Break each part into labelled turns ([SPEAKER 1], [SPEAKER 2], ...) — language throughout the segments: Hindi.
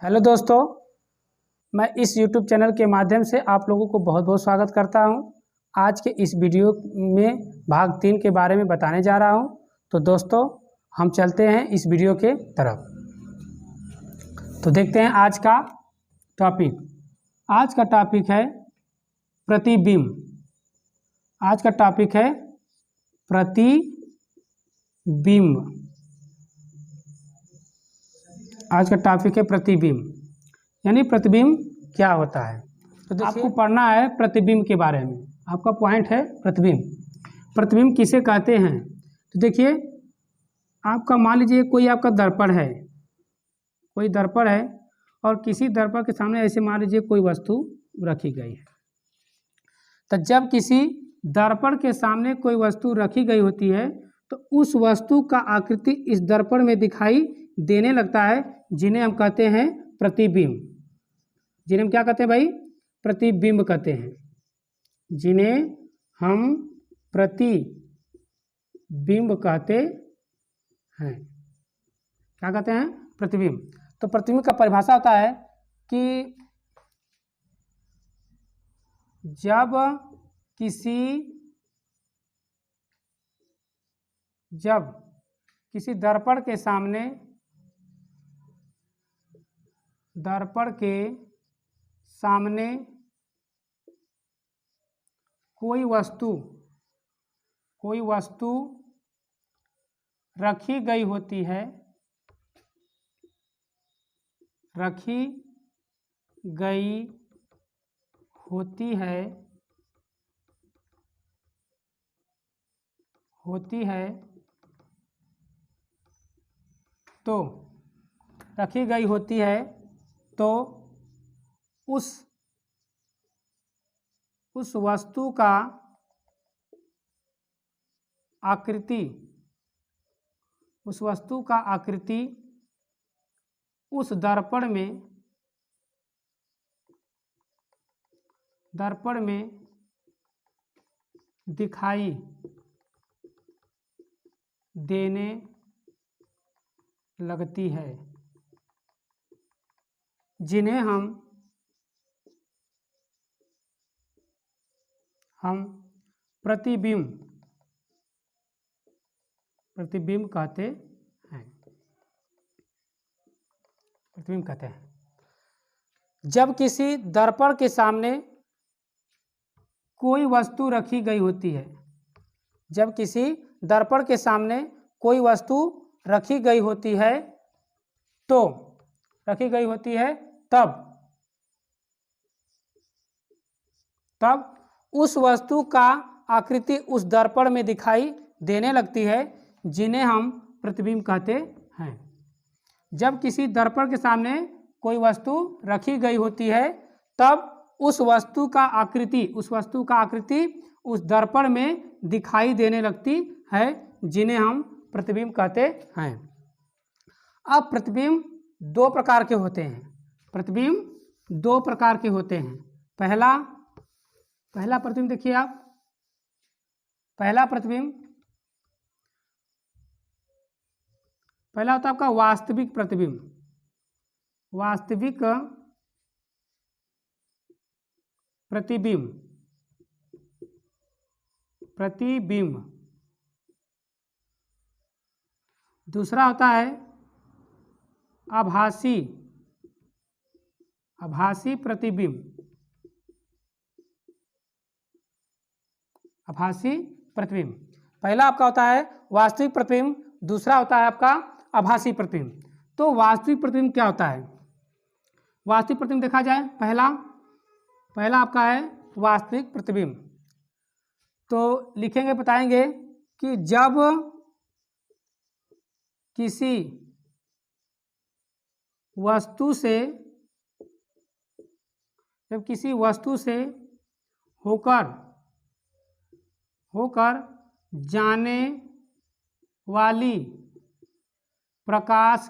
[SPEAKER 1] हेलो दोस्तों, मैं इस YouTube चैनल के माध्यम से आप लोगों को बहुत बहुत स्वागत करता हूं। आज के इस वीडियो में भाग 3 के बारे में बताने जा रहा हूं। तो दोस्तों, हम चलते हैं इस वीडियो के तरफ। तो देखते हैं आज का टॉपिक। आज का टॉपिक है प्रतिबिंब। आज का टॉपिक है प्रतिबिंब। आज का टॉपिक है प्रतिबिंब, यानी प्रतिबिंब क्या होता है। तो आपको पढ़ना है प्रतिबिंब के बारे में। आपका पॉइंट है प्रतिबिंब। प्रतिबिंब किसे कहते हैं? तो देखिए, आपका मान लीजिए कोई आपका दर्पण है, कोई दर्पण है और किसी दर्पण के सामने ऐसे मान लीजिए कोई वस्तु रखी गई है। तो जब किसी दर्पण के सामने कोई वस्तु रखी गई होती है तो उस वस्तु का आकृति इस दर्पण में दिखाई देने लगता है, जिन्हें हम कहते हैं प्रतिबिंब। जिन्हें हम क्या कहते हैं भाई? प्रतिबिंब कहते हैं। जिन्हें हम प्रतिबिंब कहते हैं। क्या कहते हैं? प्रतिबिंब। तो प्रतिबिंब का परिभाषा होता है कि जब किसी दर्पण के सामने कोई वस्तु रखी गई होती है, तो उस वस्तु का आकृति उस दर्पण में दिखाई देने लगती है, जिन्हें हम प्रतिबिंब कहते हैं। प्रतिबिंब कहते हैं। जब किसी दर्पण के सामने कोई वस्तु रखी गई होती है, जब किसी दर्पण के सामने कोई वस्तु रखी गई होती है तब उस वस्तु का आकृति उस दर्पण में दिखाई देने लगती है, जिन्हें हम प्रतिबिंब कहते हैं। जब किसी दर्पण के सामने कोई वस्तु रखी गई होती है तब उस वस्तु का आकृति उस दर्पण में दिखाई देने लगती है, जिन्हें हम प्रतिबिंब कहते हैं। अब प्रतिबिंब दो प्रकार के होते हैं। पहला प्रतिबिंब देखिए आप। पहला होता है आपका वास्तविक प्रतिबिंब। दूसरा होता है आभासी प्रतिबिंब। पहला आपका होता है वास्तविक प्रतिबिंब, दूसरा होता है आपका आभासी प्रतिबिंब। तो वास्तविक प्रतिबिंब क्या होता है? वास्तविक प्रतिबिंब देखा जाए, पहला आपका है वास्तविक प्रतिबिंब। तो लिखेंगे, बताएंगे कि जब किसी वस्तु से होकर जाने वाली प्रकाश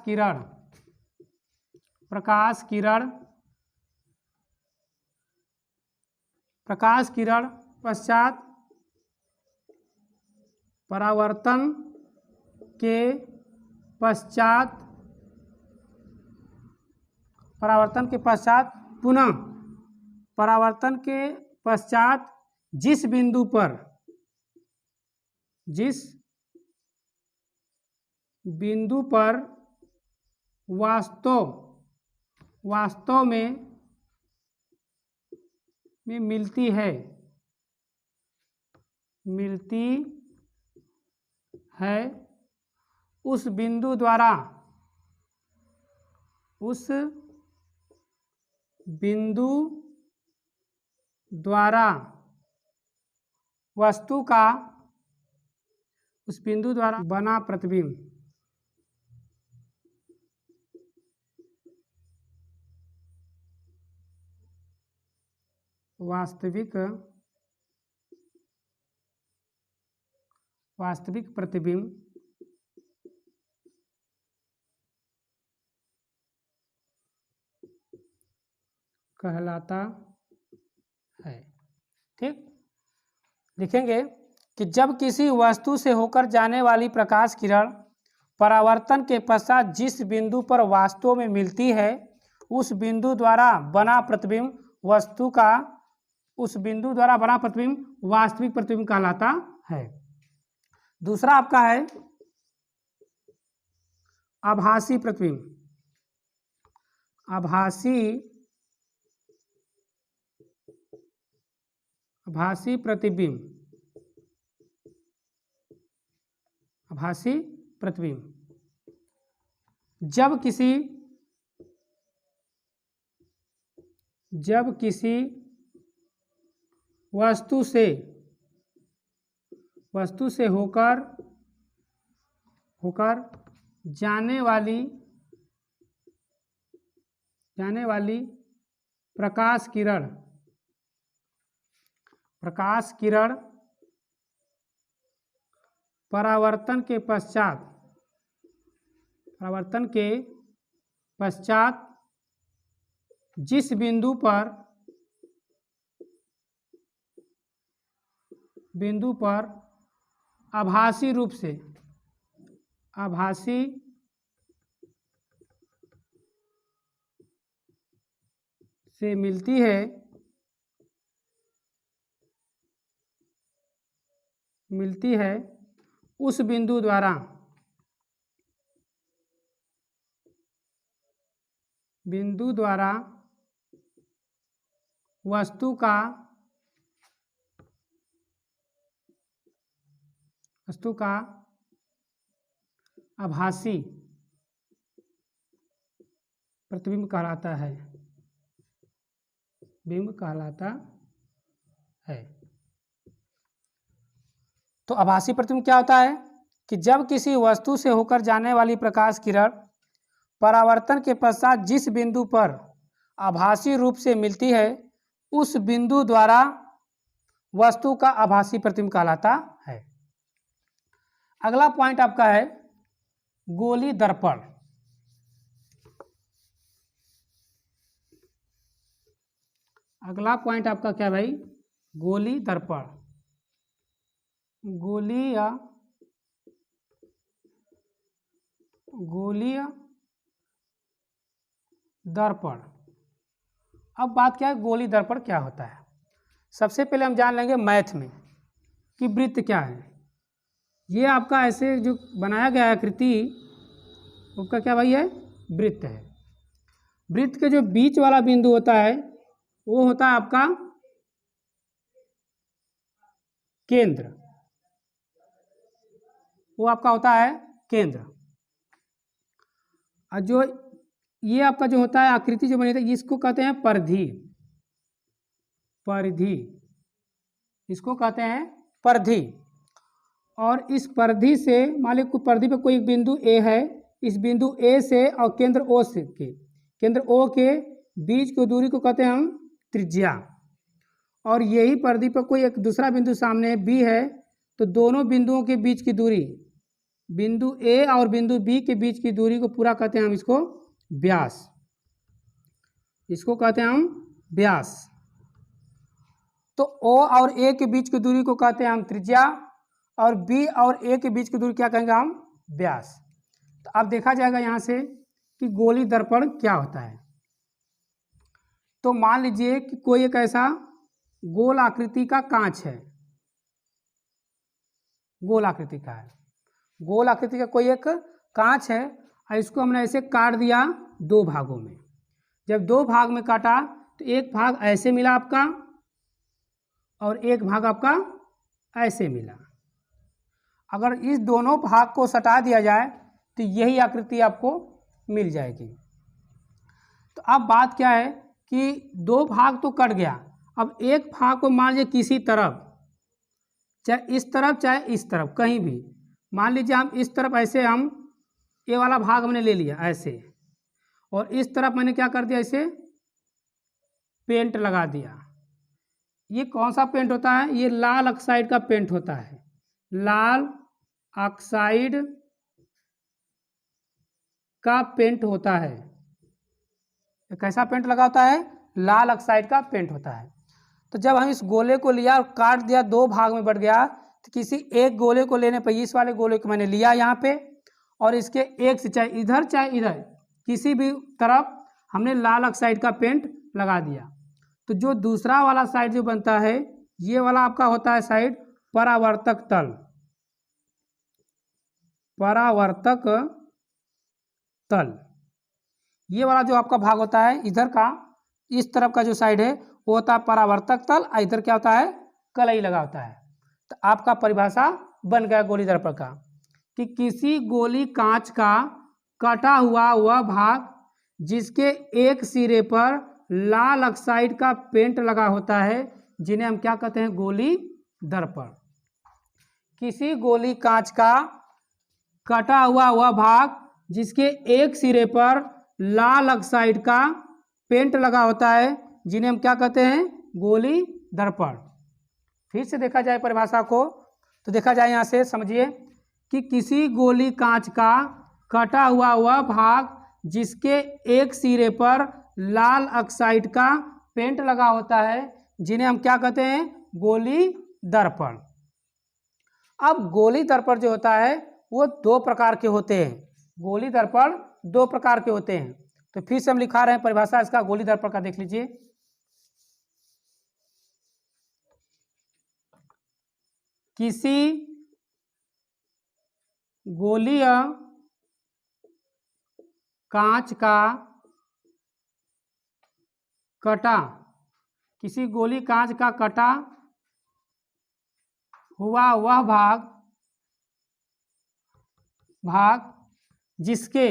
[SPEAKER 1] किरण पश्चात परावर्तन के पश्चात परावर्तन के पश्चात पुनः परावर्तन के पश्चात जिस बिंदु पर वास्तव में मिलती है उस बिंदु द्वारा वस्तु का उस बिंदु द्वारा बना प्रतिबिंब वास्तविक प्रतिबिंब कहलाता है। ठीक, लिखेंगे कि जब किसी वस्तु से होकर जाने वाली प्रकाश किरण परावर्तन के पश्चात जिस बिंदु पर वास्तव में मिलती है उस बिंदु द्वारा बना प्रतिबिंब वास्तविक प्रतिबिंब कहलाता है। दूसरा आपका है आभासी प्रतिबिंब। आभासी प्रतिबिंब जब किसी वस्तु से होकर जाने वाली प्रकाश किरण परावर्तन के पश्चात जिस बिंदु पर आभासी रूप से मिलती है उस बिंदु द्वारा वस्तु का आभासी प्रतिबिंब कहलाता है। तो आभासी प्रतिबिंब क्या होता है कि जब किसी वस्तु से होकर जाने वाली प्रकाश किरण परावर्तन के पश्चात जिस बिंदु पर आभासी रूप से मिलती है उस बिंदु द्वारा वस्तु का आभासी प्रतिबिंब कहलाता है। अगला पॉइंट आपका है गोली दर्पण। अगला पॉइंट आपका क्या भाई? गोली दर्पण। गोलीय दर्पण। अब बात क्या है, गोली दर्पण क्या होता है? सबसे पहले हम जान लेंगे मैथ में कि वृत्त क्या है। ये आपका ऐसे जो बनाया गया आकृति उसका क्या भाई है? वृत्त है। वृत्त के जो बीच वाला बिंदु होता है वो होता है आपका केंद्र। वो आपका होता है केंद्र। और जो ये आपका जो होता है आकृति जो बनी है इसको कहते हैं परिधि। इसको कहते हैं परिधि। और इस परिधि से मान लीजिए परिधि पे कोई एक बिंदु ए है, इस बिंदु ए से और केंद्र ओ के बीच की दूरी को कहते हैं हम त्रिज्या। और यही परिधि पर कोई एक दूसरा बिंदु सामने बी है तो दोनों बिंदुओं के बीच की दूरी, बिंदु ए और बिंदु बी के बीच की दूरी को पूरा कहते हैं हम इसको व्यास। इसको कहते हैं हम व्यास। तो ओ और ए के बीच की दूरी को कहते हैं हम त्रिज्या और बी और ए के बीच की दूरी क्या कहेंगे हम? व्यास। तो अब देखा जाएगा यहाँ से कि गोली दर्पण क्या होता है। तो मान लीजिए कि कोई एक ऐसा गोल आकृति का कांच है, गोल आकृति का है, गोल आकृति का कोई एक कांच है और इसको हमने ऐसे काट दिया दो भागों में। जब दो भाग में काटा तो एक भाग ऐसे मिला आपका और एक भाग आपका ऐसे मिला। अगर इस दोनों भाग को सटा दिया जाए तो यही आकृति आपको मिल जाएगी। तो अब बात क्या है कि दो भाग तो कट गया, अब एक भाग को मान लीजिए किसी तरफ, चाहे इस तरफ चाहे इस तरफ, कहीं भी मान लीजिए हम इस तरफ ऐसे, हम ये वाला भाग हमने ले लिया ऐसे, और इस तरफ मैंने क्या कर दिया, ऐसे पेंट लगा दिया। ये कौन सा पेंट होता है, ये लाल ऑक्साइड का पेंट होता है, लाल ऑक्साइड का पेंट होता है। कैसा पेंट लगा होता है, लाल ऑक्साइड का पेंट होता है। तो जब हम इस गोले को लिया और काट दिया, दो भाग में बट गया, तो किसी एक गोले को लेने पर, इस वाले गोले को मैंने लिया यहाँ पे, और इसके एक से चाहे इधर चाहे इधर किसी भी तरफ हमने लाल ऑक्साइड का पेंट लगा दिया। तो जो दूसरा वाला साइड जो बनता है, ये वाला आपका होता है साइड परावर्तक तल, परावर्तक तल। ये वाला जो आपका भाग होता है इधर का, इस तरफ का जो साइड है वो होता है परावर्तक तल, और इधर क्या होता है, कलई लगा होता है। तो आपका परिभाषा बन गया गोली दर्पण का कि किसी गोली कांच का कटा हुआ वह भाग जिसके एक सिरे पर लाल ऑक्साइड का पेंट लगा होता है, जिन्हें हम क्या कहते हैं, गोली दर्पण। किसी गोली कांच का कटा हुआ वह भाग जिसके एक सिरे पर लाल ऑक्साइड का पेंट लगा होता है, जिन्हें हम क्या कहते हैं, गोली दर्पण। फिर से देखा जाए परिभाषा को, तो देखा जाए यहाँ से समझिए कि किसी गोली कांच का कटा हुआ वह भाग जिसके एक सिरे पर लाल ऑक्साइड का पेंट लगा होता है, जिन्हें हम क्या कहते हैं, गोली दर्पण। अब गोली दर्पण जो होता है वो दो प्रकार के होते हैं, गोली दर्पण दो प्रकार के होते हैं। तो फिर से हम लिखा रहे हैं परिभाषा इसका गोली दर्पण का, देख लीजिए। किसी गोलीय कांच का कटा, किसी गोली कांच का कटा हुआ वह भाग जिसके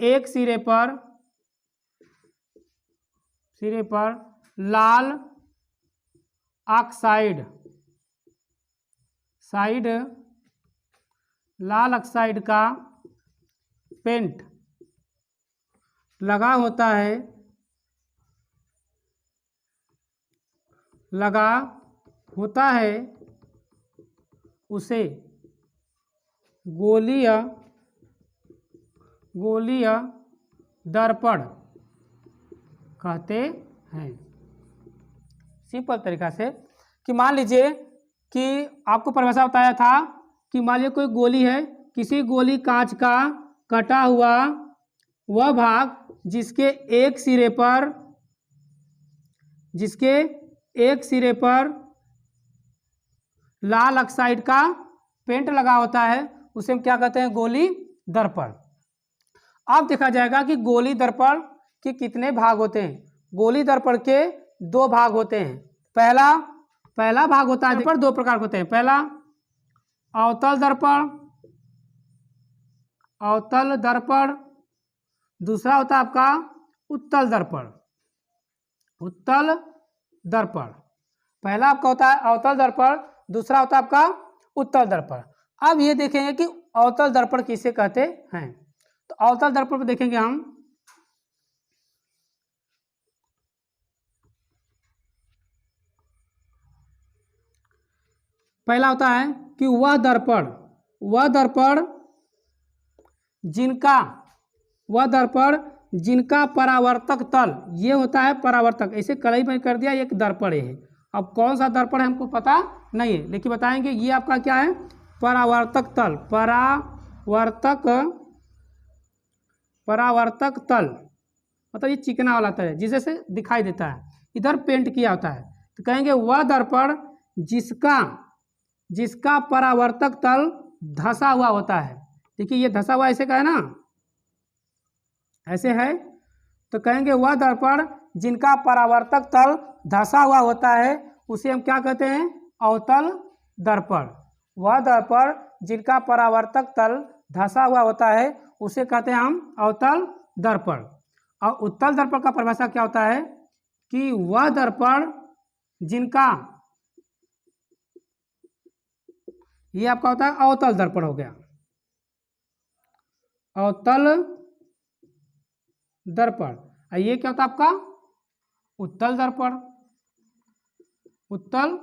[SPEAKER 1] एक सिरे पर लाल ऑक्साइड का पेंट लगा होता है, उसे गोलीय दर्पण कहते हैं। सिंपल तरीका से कि मान लीजिए कि आपको परिभाषा बताया था कि मान लीजिए कोई गोली है, किसी गोली कांच का कटा हुआ वह भाग जिसके एक सिरे पर लाल ऑक्साइड का पेंट लगा होता है, उसे हम क्या कहते हैं, गोली दर्पण। अब देखा जाएगा कि गोली दर्पण के कितने भाग होते हैं। गोली दर्पण के दो भाग होते हैं। पहला भाग होता है, दर्पण दो प्रकार के होते हैं। पहला अवतल दर्पण, दूसरा होता है आपका उत्तल दर्पण। पहला आपका होता है अवतल दर्पण, दूसरा होता है आपका उत्तल दर्पण। अब ये देखेंगे कि अवतल दर्पण किसे कहते हैं। तो अवतल दर्पण पर देखेंगे हम, पहला होता है कि वह दर्पण जिनका परावर्तक तल, ये होता है परावर्तक, ऐसे कलई में कर दिया, एक दर्पण है। अब कौन सा दर्पण है हमको पता नहीं है, लेकिन बताएंगे ये आपका क्या है, परावर्तक तल, परावर्तक तल। मतलब ये चिकना वाला तल है जिसे से दिखाई देता है, इधर पेंट किया होता है। तो कहेंगे वह दर्पण जिसका परावर्तक तल धंसा हुआ होता है। देखिए ये धंसा हुआ ऐसे का है ना, ऐसे है। तो कहेंगे वह दर्पण जिनका परावर्तक तल धंसा हुआ होता है उसे हम क्या कहते हैं, अवतल दर्पण। वह दर्पण जिनका परावर्तक तल धंसा हुआ होता है उसे कहते हैं हम अवतल दर्पण। और उत्तल दर्पण का परिभाषा क्या होता है कि वह दर्पण जिनका, ये आपका होता है अवतल दर्पण हो गया, अवतल दर्पण। और ये क्या होता है आपका उत्तल दर्पण, उत्तल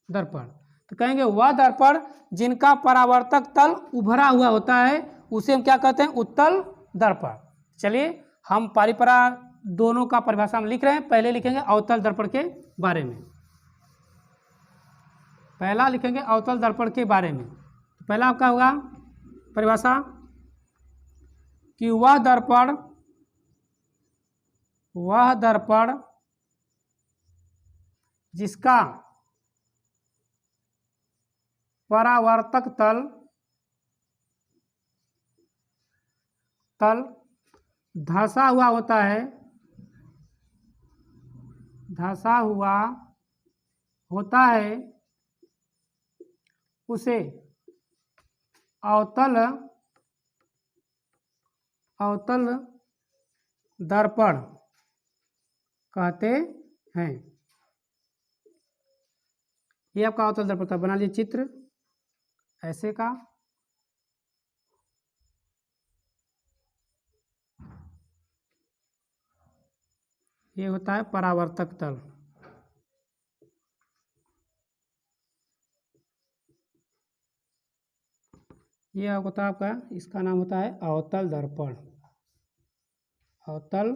[SPEAKER 1] दर्पण। तो कहेंगे वह दर्पण जिनका परावर्तक तल उभरा हुआ होता है उसे हम क्या कहते हैं, उत्तल दर्पण। चलिए हम पारीपरा दोनों का परिभाषा हम लिख रहे हैं। पहले लिखेंगे अवतल दर्पण के बारे में, पहला लिखेंगे अवतल दर्पण के बारे में। तो पहला आपका होगा परिभाषा कि वह दर्पण जिसका परावर्तक तल धंसा हुआ होता है, धंसा हुआ होता है उसे अवतल दर्पण कहते हैं। ये आपका अवतल दर्पण था। बना लीजिए चित्र ऐसे का, ये होता है परावर्तक तल, ये होता है आपका, इसका नाम होता है अवतल दर्पण, अवतल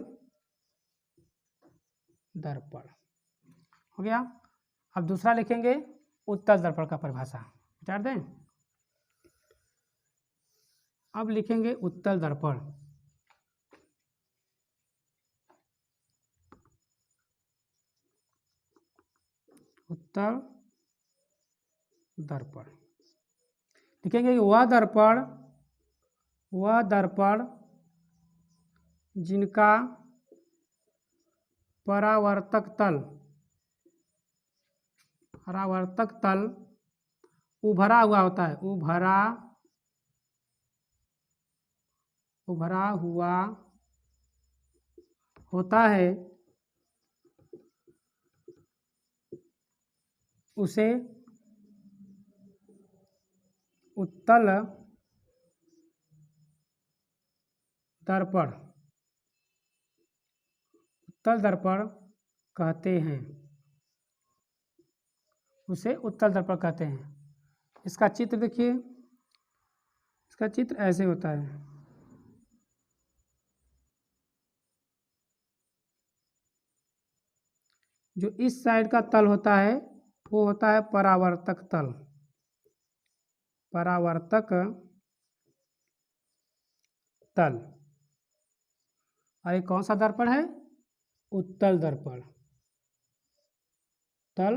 [SPEAKER 1] दर्पण हो गया। अब दूसरा लिखेंगे उत्तल दर्पण का परिभाषा, विचार दें। अब लिखेंगे उत्तल दर्पण। उत्तल दर्पण लिखेंगे कि वह दर्पण जिनका परावर्तक तल उभरा हुआ होता है, उभरा हुआ होता है उसे उत्तल दर्पण कहते हैं, उसे उत्तल दर्पण कहते हैं। इसका चित्र देखिए, इसका चित्र ऐसे होता है। जो इस साइड का तल होता है वो होता है परावर्तक तल, परावर्तक तल। और ये कौन सा दर्पण है, उत्तल दर्पण, तल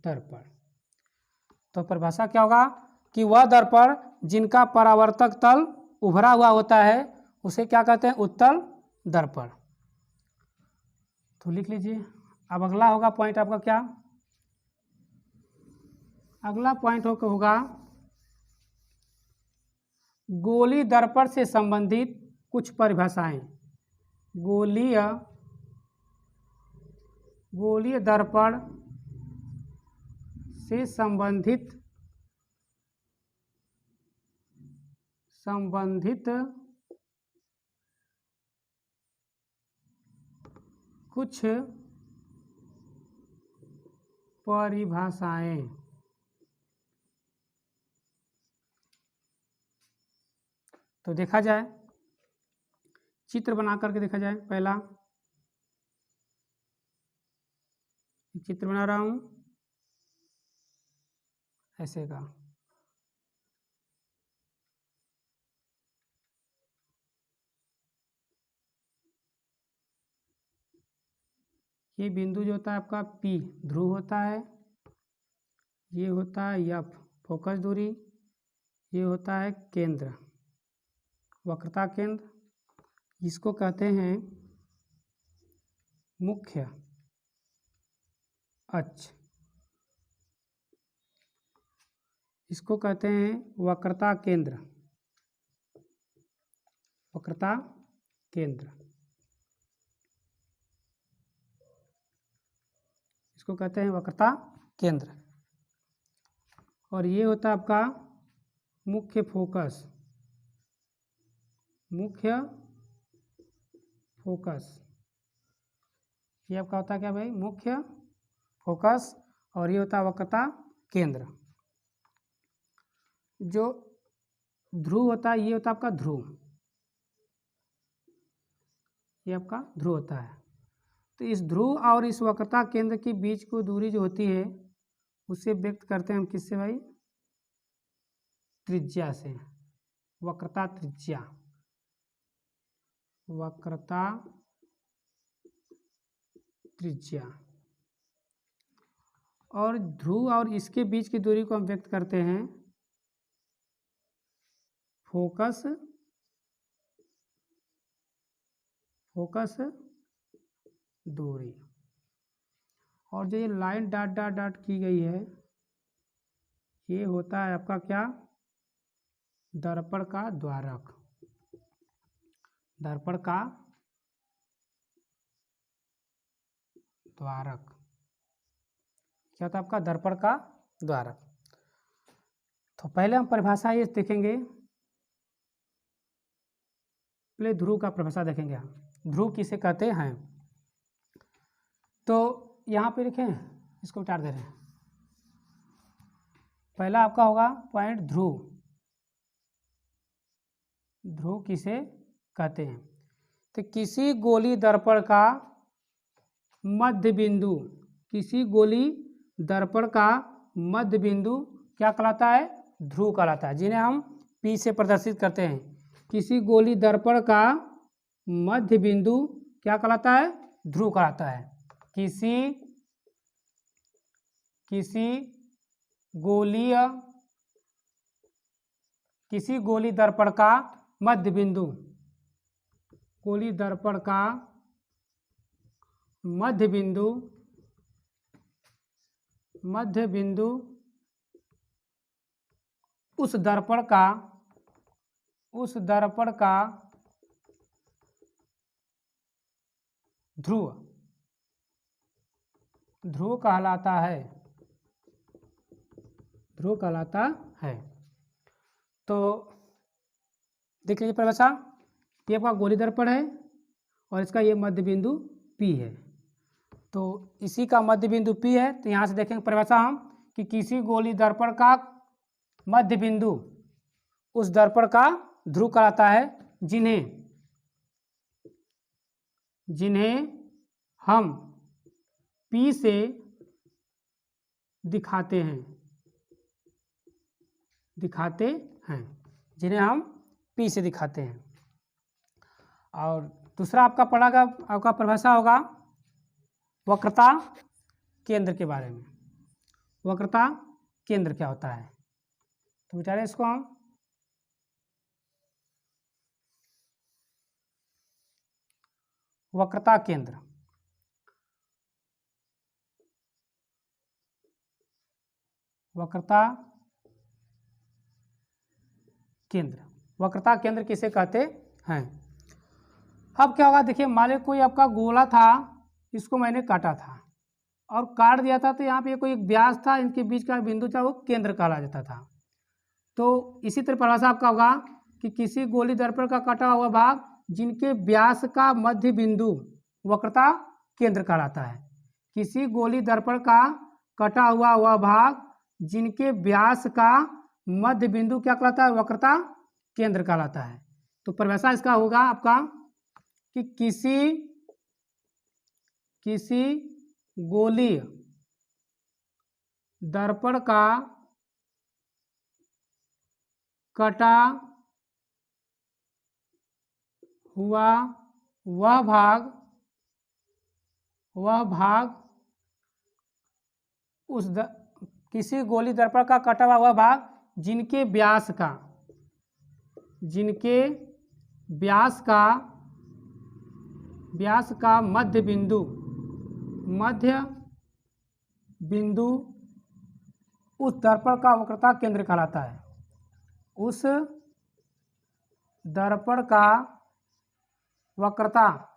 [SPEAKER 1] दर्पण। तो परिभाषा क्या होगा कि वह दर्पण जिनका परावर्तक तल उभरा हुआ होता है उसे क्या कहते हैं, उत्तल दर्पण। तो लिख लीजिए। अब अगला होगा पॉइंट आपका क्या, अगला पॉइंट होगा गोलीय दर्पण से संबंधित कुछ परिभाषाएं। गोलीय दर्पण से संबंधित कुछ परिभाषाएं। तो देखा जाए, चित्र बना करके देखा जाए। पहला चित्र बना रहा हूं ऐसे का, ये बिंदु जो होता है आपका P ध्रुव होता है, ये होता है F फोकस दूरी, ये होता है केंद्र वक्रता केंद्र, इसको कहते हैं मुख्य अक्ष, इसको कहते हैं वक्रता केंद्र, वक्रता केंद्र, इसको कहते हैं वक्रता केंद्र। और ये होता है आपका मुख्य फोकस, मुख्य फोकस, ये आपका होता है क्या भाई, मुख्य फोकस। और ये होता है वक्रता केंद्र। जो ध्रुव होता है ये होता है आपका ध्रुव, ये आपका ध्रुव होता है। तो इस ध्रुव और इस वक्रता केंद्र के बीच को दूरी जो होती है उसे व्यक्त करते हैं हम किससे भाई, त्रिज्या से, वक्रता त्रिज्या, वक्रता त्रिज्या। और ध्रुव और इसके बीच की दूरी को हम व्यक्त करते हैं फोकस, फोकस दूरी। और जो ये लाइन डॉट डॉट डॉट की गई है ये होता है आपका क्या, दर्पण का द्वारक, दर्पण का द्वारक, क्या होता है आपका, दर्पण का द्वारक। तो पहले हम परिभाषा ये देखेंगे, पहले ध्रुव का परिभाषा देखेंगे हम, ध्रुव किसे कहते हैं। तो यहाँ पे लिखें, इसको उतार दे रहे हैं। पहला आपका होगा पॉइंट ध्रुव, ध्रुव किसे कहते हैं। तो किसी गोली दर्पण का मध्य बिंदु, किसी गोली दर्पण का मध्य बिंदु क्या कहलाता है, ध्रुव कहलाता है, जिन्हें हम P से प्रदर्शित करते हैं। किसी गोली दर्पण का मध्य बिंदु क्या कहलाता है, ध्रुव कहलाता है। किसी गोली दर्पण का मध्य बिंदु, गोली दर्पण का मध्य बिंदु, मध्य बिंदु उस दर्पण का ध्रुव, ध्रुव कहलाता है, ध्रुव कहलाता है। तो देख लीजिए परिभाषा, ये आपका गोली दर्पण है और इसका ये मध्य बिंदु P है। तो इसी का मध्य बिंदु P है। तो यहाँ से देखेंगे परिभाषा हम कि किसी गोली दर्पण का मध्य बिंदु उस दर्पण का ध्रुव कहलाता है, जिन्हें हम P से दिखाते हैं, जिन्हें हम P से दिखाते हैं। और दूसरा आपका पढ़ागा, आपका परिभाषा होगा वक्रता केंद्र के बारे में। वक्रता केंद्र क्या होता है, तो बेचारे इसको हम वक्रता केंद्र, वक्रता केंद्र, वक्रता केंद्र किसे कहते हैं। अब क्या होगा, देखिए मान लीजिए कोई आपका गोला था, इसको मैंने काटा था और काट दिया था, तो यहाँ पे कोई एक व्यास था, इनके बीच का बिंदु था, वो केंद्र कहा जाता था। तो इसी तरह परिभाषा आपका होगा कि किसी गोली दर्पण का कटा हुआ भाग जिनके व्यास का मध्य बिंदु वक्रता केंद्र कहलाता है। किसी गोली दर्पण का कटा हुआ वह भाग जिनके व्यास का मध्य बिंदु क्या कहलाता है, वक्रता केंद्र कहलाता है। तो परिभाषा इसका होगा आपका कि किसी गोली दर्पण का कटा हुआ वह भाग वह भाग किसी गोली दर्पण का कटा हुआ वह भाग जिनके व्यास का मध्य बिंदु उस दर्पण का वक्रता केंद्र कहलाता है। उस दर्पण का वक्रता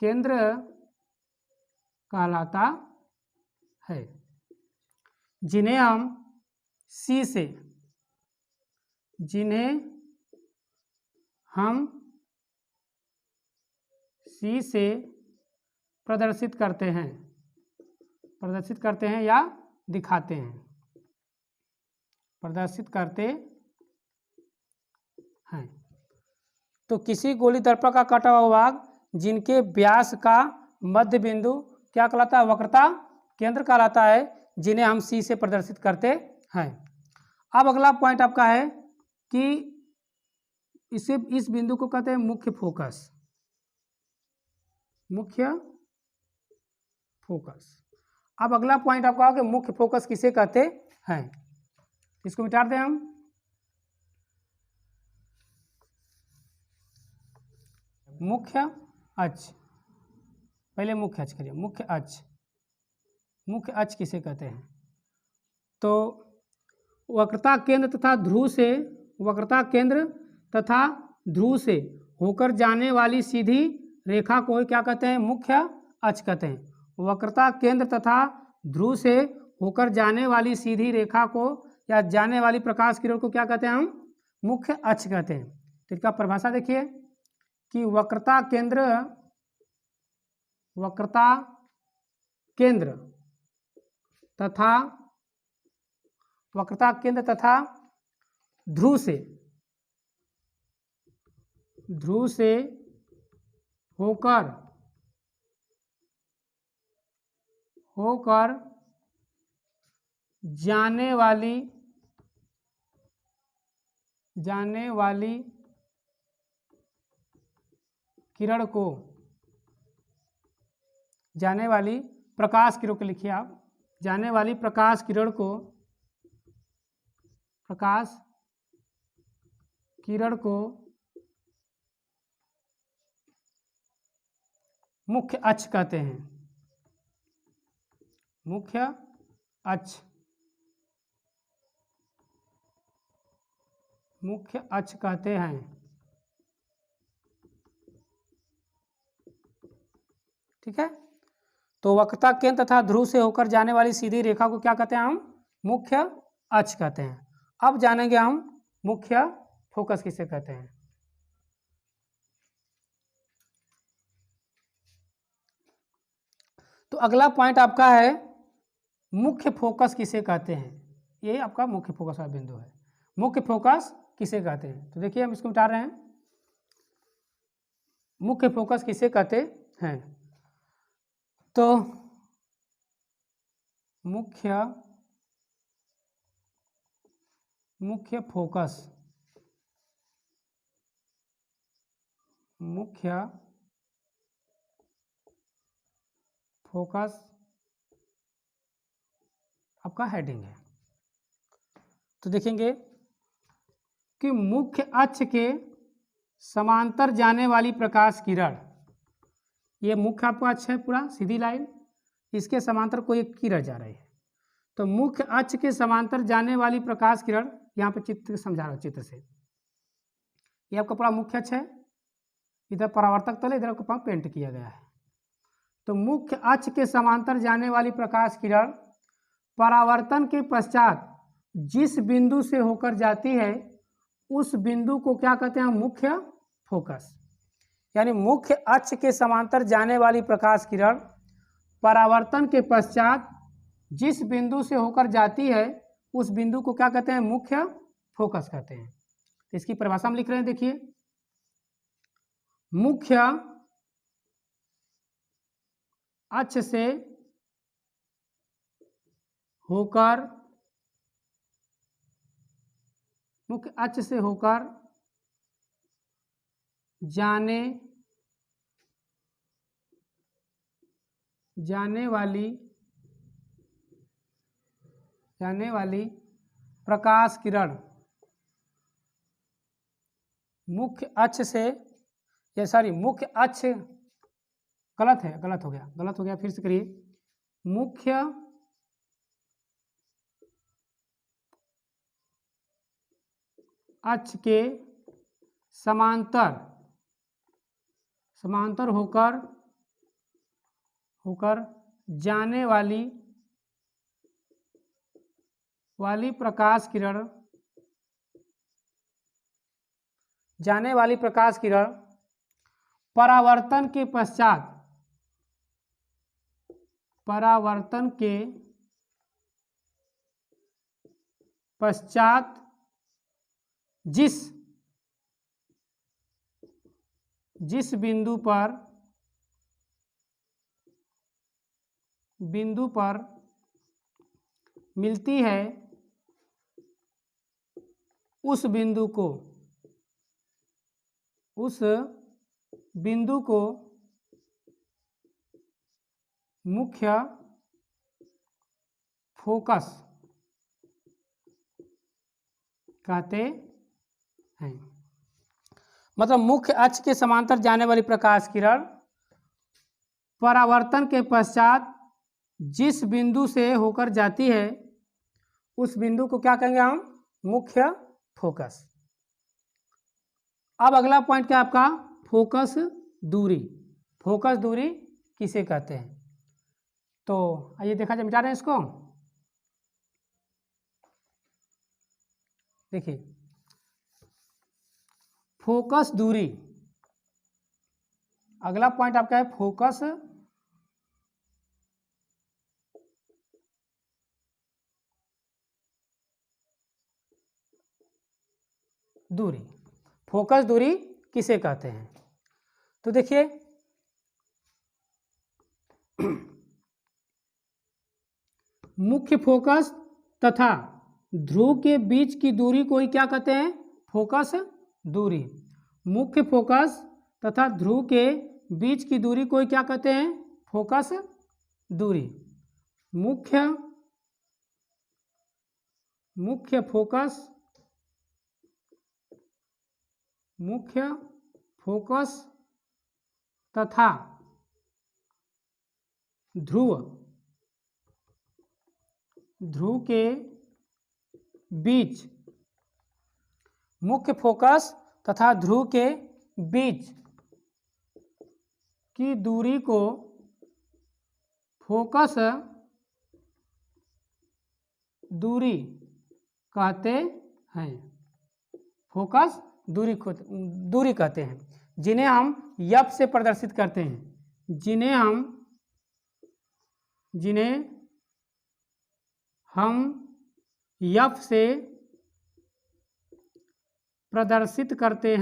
[SPEAKER 1] केंद्र कहलाता है, जिन्हें हम C से प्रदर्शित करते हैं या दिखाते हैं। तो किसी गोली दर्पण का कटा हुआ भाग जिनके व्यास का मध्य बिंदु क्या कहलाता है? वक्रता केंद्र कहलाता है, जिन्हें हम C से प्रदर्शित करते हैं। अब अगला पॉइंट आपका है कि इस बिंदु को कहते हैं मुख्य फोकस। अब अगला पॉइंट आपका कि मुख्य फोकस किसे कहते हैं, इसको मिटा दें हम। मुख्य अक्ष, पहले मुख्य अक्ष करिए। मुख्य अक्ष किसे कहते हैं? तो वक्रता केंद्र तथा ध्रुव से होकर जाने वाली सीधी रेखा को क्या कहते हैं? मुख्य अक्ष कहते हैं। वक्रता केंद्र तथा ध्रुव से होकर जाने वाली सीधी रेखा को या जाने वाली प्रकाश किरण को क्या कहते हैं? हम मुख्य अक्ष कहते हैं। तो इसका परिभाषा देखिए कि वक्रता केंद्र तथा ध्रुव से होकर जाने वाली किरण को, जाने वाली प्रकाश किरण को लिखिए आप, जाने वाली प्रकाश किरण को मुख्य अक्ष कहते हैं। मुख्य अक्ष कहते हैं। ठीक है, तो वक्रता केंद्र तथा ध्रुव से होकर जाने वाली सीधी रेखा को क्या कहते हैं? हम मुख्य अक्ष कहते हैं। अब जानेंगे हम मुख्य फोकस किसे कहते हैं। तो अगला पॉइंट आपका है मुख्य फोकस किसे कहते हैं। ये आपका मुख्य फोकस का बिंदु है। मुख्य फोकस किसे कहते हैं? तो देखिए हम इसको मिटा रहे हैं। मुख्य फोकस किसे कहते हैं? तो मुख्य फोकस आपका हेडिंग है। तो देखेंगे कि मुख्य अक्ष के समांतर जाने वाली प्रकाश किरण, ये मुख्य आपका अक्ष है पूरा सीधी लाइन, इसके समांतर कोई एक किरण जा रही है। तो मुख्य अक्ष के समांतर जाने वाली प्रकाश किरण, यहाँ पे चित्र समझा रहा हूँ चित्र से, ये आपका पूरा मुख्य अक्ष है, इधर परावर्तक तल, इधर आपका पेंट किया गया है। तो मुख्य अक्ष के समांतर जाने वाली प्रकाश किरण परावर्तन के पश्चात जिस बिंदु से होकर जाती है उस बिंदु को क्या कहते हैं? मुख्य फोकस। यानी मुख्य अक्ष के समांतर जाने वाली प्रकाश किरण परावर्तन के पश्चात जिस बिंदु से होकर जाती है उस बिंदु को क्या कहते हैं? मुख्य फोकस कहते हैं। तो इसकी परिभाषा हम लिख रहे हैं, देखिए। मुख्य अक्ष से होकर जाने जाने वाली प्रकाश किरण मुख्य अक्ष से, या सॉरी मुख्य अक्ष, गलत हो गया, फिर से करिए। मुख्य अक्ष के समांतर होकर जाने वाली प्रकाश किरण परावर्तन के पश्चात जिस बिंदु पर मिलती है उस बिंदु को मुख्य फोकस कहते हैं। मतलब मुख्य अक्ष के समांतर जाने वाली प्रकाश किरण परावर्तन के पश्चात जिस बिंदु से होकर जाती है उस बिंदु को क्या कहेंगे हम? मुख्य फोकस। अब अगला पॉइंट क्या आपका? फोकस दूरी। फोकस दूरी किसे कहते हैं? तो आइए देखा जाए, मिटा रहे हैं इसको। देखिए, फोकस दूरी, अगला पॉइंट आपका है फोकस दूरी। फोकस दूरी किसे कहते हैं? तो देखिए, मुख्य फोकस तथा ध्रुव के बीच की दूरी को ही क्या कहते हैं? फोकस दूरी। मुख्य फोकस तथा ध्रुव के बीच की दूरी को ही क्या कहते हैं? फोकस दूरी। मुख्य फोकस तथा ध्रुव के बीच, मुख्य फोकस तथा ध्रुव के बीच की दूरी को फोकस दूरी कहते हैं। फोकस दूरी कहते हैं, जिन्हें हम एफ से प्रदर्शित करते हैं। जिन्हें हम एफ से प्रदर्शित करते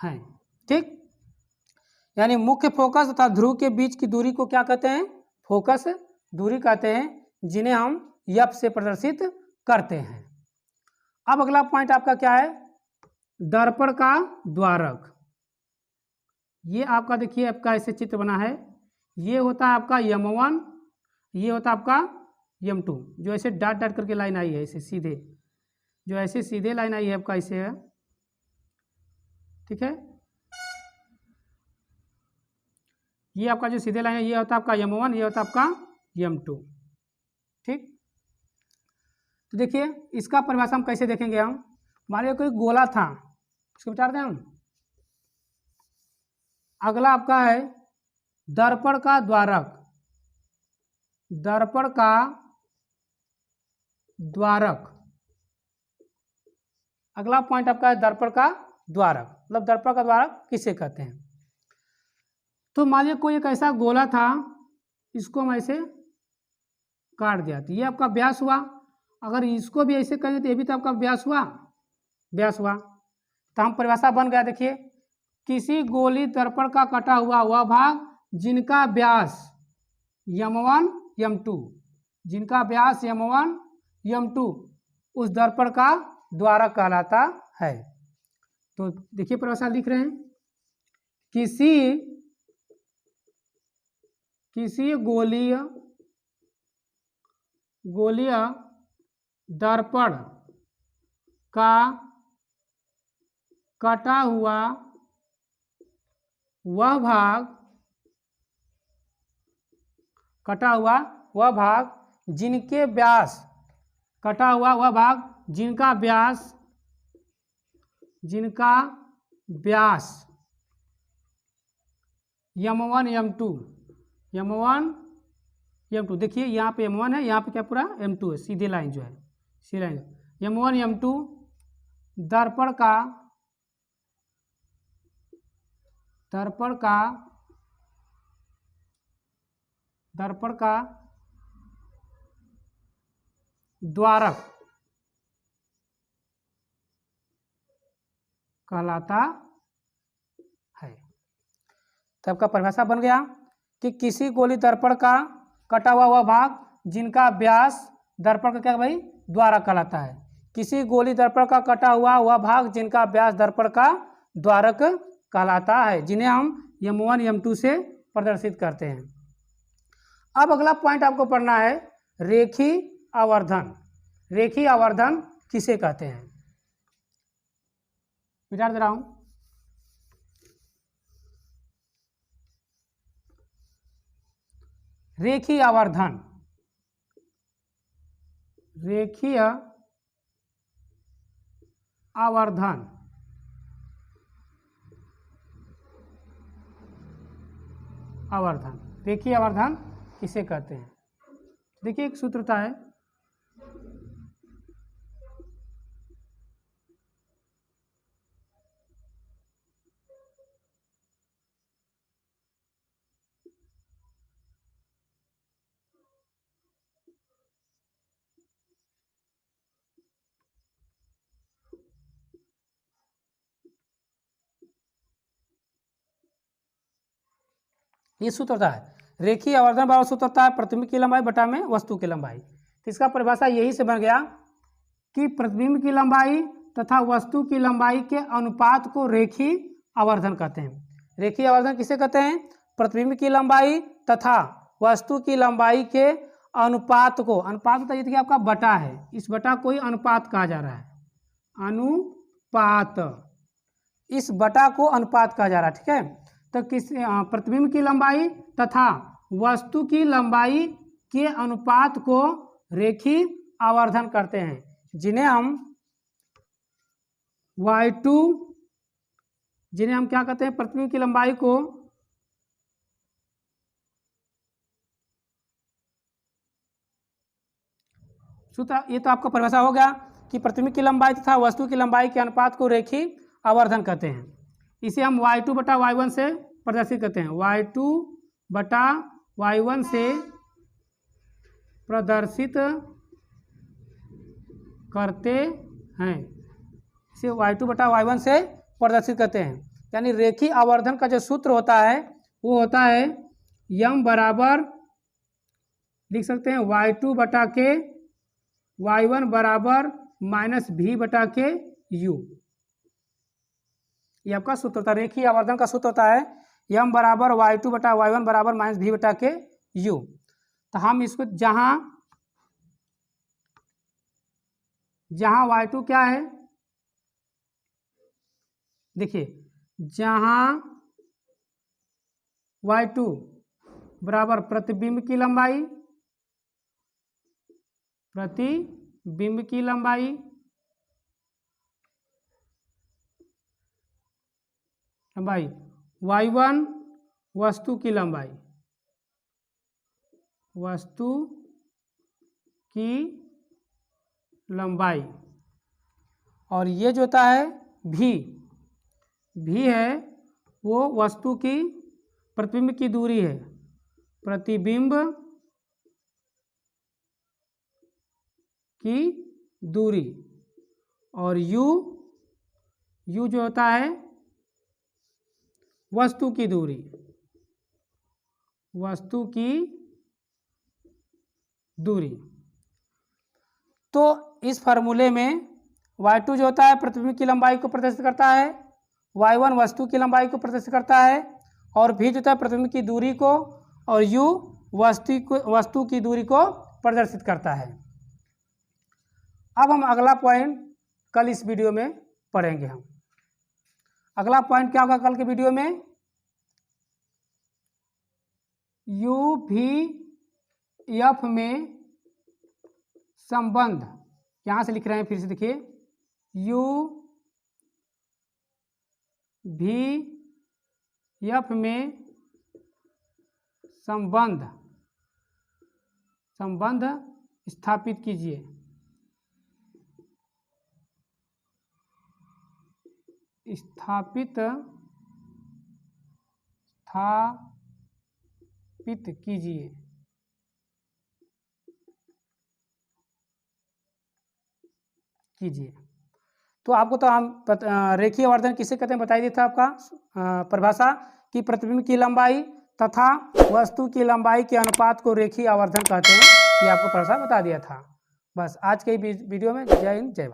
[SPEAKER 1] हैं। ठीक, यानी मुख्य फोकस तथा ध्रुव के बीच की दूरी को क्या कहते हैं? फोकस दूरी कहते हैं, जिन्हें हम एफ से प्रदर्शित करते हैं। अब अगला पॉइंट आपका क्या है? दर्पण का द्वारक। ये आपका देखिए, आपका ऐसे चित्र बना है। ये होता है आपका M1, ये होता है आपका M2, जो ऐसे डॉट डॉट करके लाइन आई है, ऐसे सीधे, जो ऐसे सीधे लाइन आई है आपका, ऐसे है। ठीक है, ये आपका जो सीधे लाइन है, ये होता है आपका M1, ये होता है आपका M2। ठीक, तो देखिए इसका परिभाषा हम कैसे देखेंगे? हम मान लीजिए कोई गोला था, इसको विचार दें हम। अगला आपका है दर्पण का द्वारक। दर्पण का द्वारक, अगला पॉइंट आपका है दर्पण का द्वारक। मतलब दर्पण का द्वारक किसे कहते हैं? तो मान लीजिए कोई एक ऐसा गोला था, इसको हम ऐसे काट दिया, तो ये आपका व्यास हुआ। अगर इसको भी ऐसे करेंगे तो ये भी तो आपका व्यास हुआ। तो हम परिभाषा बन गया, देखिए, किसी गोली दर्पण का कटा हुआ वह भाग जिनका व्यास M1 M2, जिनका व्यास M1 M2 उस दर्पण का द्वारक कहलाता है। तो देखिए परिभाषा लिख रहे हैं, किसी गोलीय दर्पण का कटा हुआ वह भाग जिनके व्यास जिनका व्यास m1 m2 देखिए यहाँ पे m1 है, यहाँ पे क्या पूरा m2 है, सीधे लाइन जो है, सी लाइन m1 m2 दर्पण का द्वारक कहलाता है। तो आपका परिभाषा बन गया कि किसी गोली दर्पण का कटा हुआ वह भाग जिनका व्यास दर्पण का क्या भाई द्वारक कहलाता है। किसी गोली दर्पण का कटा हुआ वह भाग जिनका व्यास दर्पण का द्वारक कहलाता है, जिन्हें हम m1 m2 से प्रदर्शित करते हैं। अब अगला पॉइंट आपको पढ़ना है रेखीय आवर्धन। रेखीय आवर्धन किसे कहते हैं, विचार दे रहा हूं। रेखीय आवर्धन रेखीय आवर्धन किसे कहते हैं। देखिए एक सूत्र होता है, ये सूत्र होता है रेखीय आवर्धन बराबर सूत्र होता है प्रतिबिंब की लंबाई बटा में वस्तु की लंबाई। तो इसका परिभाषा यही से बन गया कि प्रतिबिंब की लंबाई तथा वस्तु की लंबाई के अनुपात को रेखीय आवर्धन कहते हैं। रेखीय आवर्धन किसे कहते हैं, प्रतिबिंब की लंबाई तथा वस्तु की लंबाई के अनुपात को, अनुपात होता है जैसे कि आपका बटा है, इस बटा को ही अनुपात कहा जा रहा है, अनुपात, इस बटा को अनुपात कहा जा रहा है, ठीक है। तो किस प्रतिबिंब की लंबाई तथा वस्तु की लंबाई के अनुपात को रेखीय आवर्धन करते हैं, जिन्हें हम y2, जिन्हें हम क्या कहते हैं, प्रतिबिंब की लंबाई को सूत्र, ये तो आपका परिभाषा हो गया कि प्रतिबिंब की लंबाई तथा वस्तु की लंबाई के अनुपात को रेखीय आवर्धन कहते हैं। इसे हम y2 बटा y1 से प्रदर्शित करते हैं, y2 बटा y1 से प्रदर्शित करते हैं, इसे y2 बटा y1 से प्रदर्शित करते हैं। यानी रेखीय आवर्धन का जो सूत्र होता है वो होता है m बराबर, लिख सकते हैं y2 बटा के y1 बराबर माइनस v बटा के u। ये आपका सूत्र होता है, रेखीय आवर्धन का सूत्र होता है m बराबर y2 बटा y1 बराबर माइनस v बटा के u। तो हम इसको जहां y2 क्या है, देखिए जहां y2 बराबर प्रतिबिंब की लंबाई y1 वस्तु की लंबाई और ये जो होता है v है वो वस्तु की प्रतिबिंब की दूरी है, प्रतिबिंब की दूरी, और u जो होता है वस्तु की दूरी, तो इस फार्मूले में y2 जो होता है प्रतिबिंब की लंबाई को प्रदर्शित करता है, y1 वस्तु की लंबाई को प्रदर्शित करता है और v जो होता है प्रतिबिंब की दूरी को और u वस्तु की दूरी को प्रदर्शित करता है। अब हम अगला पॉइंट कल इस वीडियो में पढ़ेंगे। हम अगला पॉइंट क्या होगा कल के वीडियो में, u v f में संबंध, यहाँ से लिख रहे हैं फिर से देखिए, u v f में संबंध स्थापित कीजिए। स्थापित कीजिए। तो आपको तो हम रेखीय आवर्धन किसे कहते हैं बताई दिया था आपका परिभाषा कि प्रतिबिंब की लंबाई तथा वस्तु की लंबाई के अनुपात को रेखीय आवर्धन कहते हैं। ये आपको परिभाषा बता दिया था। बस आज के वीडियो में जय हिंद जय भारत।